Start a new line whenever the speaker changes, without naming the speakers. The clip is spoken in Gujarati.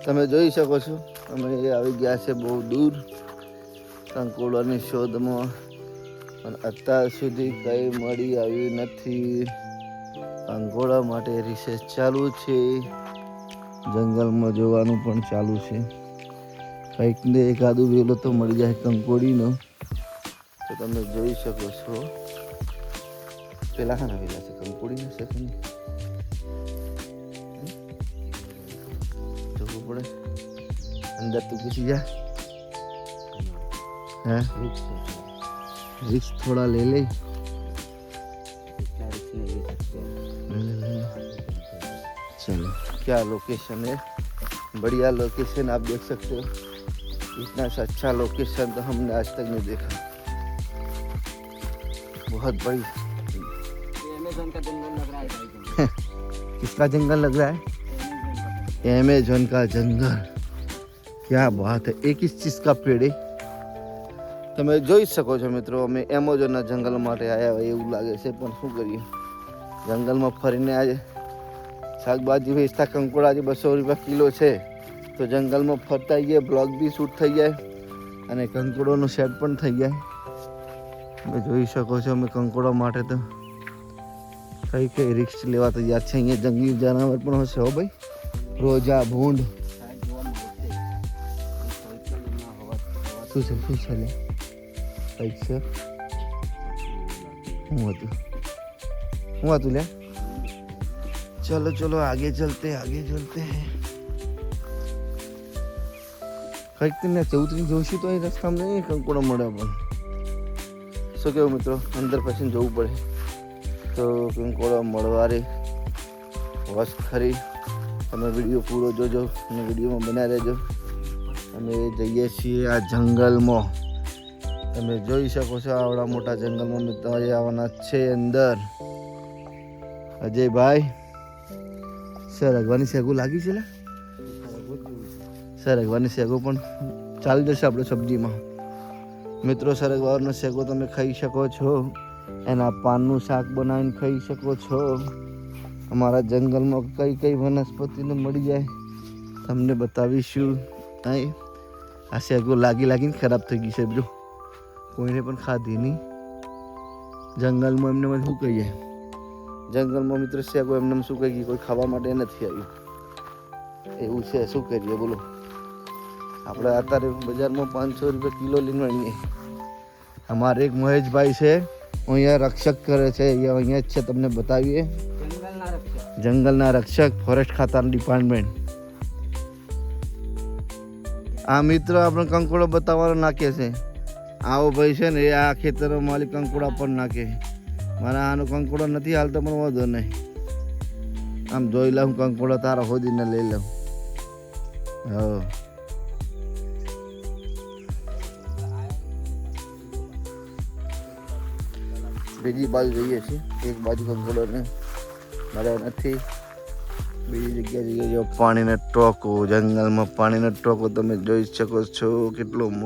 તમે જોઈ શકો છો અમે આવી ગયા છે બહુ દૂર કંકોડાની શોધમાં, પણ અત્યાર સુધી કંઈ મળી આવ્યું નથી. કંકોડા માટે રિસર્ચ ચાલુ છે, જંગલમાં જોવાનું પણ ચાલુ છે. કંઈક ને એકાદું વેલો તો મળી જાય કંકોડીનો, તો તમે જોઈ શકો છો. પેલા ખાના વેલા છે કંકોડીના છે કે જોવું પડે. અંદર તું ઘૂસી જા. है रिक्स थोड़ा ले ले। चलो क्या लोकेशन है, बढ़िया लोकेशन आप देख सकते हो। इतना सा अच्छा लोकेशन तो हमने आज तक नहीं देखा। बहुत बड़ी
अमेज़न का जंगल लग रहा है।
किसका जंगल लग रहा है? अमेज़न का जंगल। क्या बात है। एक इस चीज़ का पेड़ है। તમે જોઈ શકો છો મિત્રો, અમે એમેઝોનના જંગલ માટે આવ્યા હોય એવું લાગે છે, પણ શું કરીએ, જંગલમાં ફરીને આજે શાકભાજી વેચતા કંકોડા આજે 200 રૂપિયા કિલો છે, તો જંગલમાં ફરતા જઈએ, બ્લોગ બી શૂટ થઈ જાય અને કંકોડોનો સેટ પણ થઈ જાય. તમે જોઈ શકો છો અમે કંકોડા માટે તો કઈ રિસ્ક લેવા તૈયાર છે. અહીંયા જંગલી જાનવર પણ હશે હો ભાઈ, રોજા, ભૂંડ. શું છે કંઈક છે. શું હતું લે. चलो चलो आगे चलते हैं. કંઈક ને ચૌધરી જોશી તો અહીં રસ્તામાં નહીં કંકોડો મળે, પણ શું કેવું મિત્રો, અંદર પછી જવું પડે તો કંકોડો મળવા રે વસ ખરી. તમે વિડીયો પૂરો જોજો અને વિડીયોમાં બના રહેજો. અમે જઈએ છીએ આ જંગલમાં. તમે જોઈ શકો છો આવડા મોટા જંગલમાં મિત્રો આવવાના છે અંદર. અજયભાઈ સરગવાની શેગો લાગી છે. સરગવાની શેગો પણ ચાલી જશે આપણે સબ્જીમાં. મિત્રો સરગવાનો શેગો તમે ખાઈ શકો છો, એના પાનનું શાક બનાવીને ખાઈ શકો છો. અમારા જંગલમાં કઈ વનસ્પતિને મળી જાય તમને બતાવીશું. અહીં આ શેગો લાગીને ખરાબ થઈ ગઈ છે બ્રો, કોઈને પણ ખાધી નહીં. જંગલમાં એમને શું કહીએ, જંગલમાં મિત્ર શેગો એમને શું કહીએ, કોઈ ખાવા માટે નથી આવ્યું એવું છે. શું કરીએ બોલો, આપણે અત્યારે બજારમાં 500 રૂપિયા કિલો લઈને આવીએ. અમારે એક મહેશભાઈ છે, અહીંયા રક્ષક કરે છે, અહીંયા જ છે, તમને બતાવીએ. જંગલના રક્ષક, ફોરેસ્ટ ખાતાના ડિપાર્ટમેન્ટ. આ મિત્ર આપણે કંકોડો બતાવવાનો નાખે છે. આવો ભાઈ છે ને એ આ ખેતરો માલી કંકોડા પણ નાખે. મારા આનો કંકોડો નથી હાલતો પણ વાંધો નહીં, આમ જોઈ લઉં કંકોડો તારો ખોદીને લઈ લઉં. હા બીજી બાજુ જઈએ છીએ, એક બાજુ કંકોડો ને મળ્યો નથી, બીજી જગ્યાએ જઈએ. જો પાણીના ટોકો, જંગલમાં પાણીના ટોકો તમે જોઈ શકો છો કેટલો મોટો.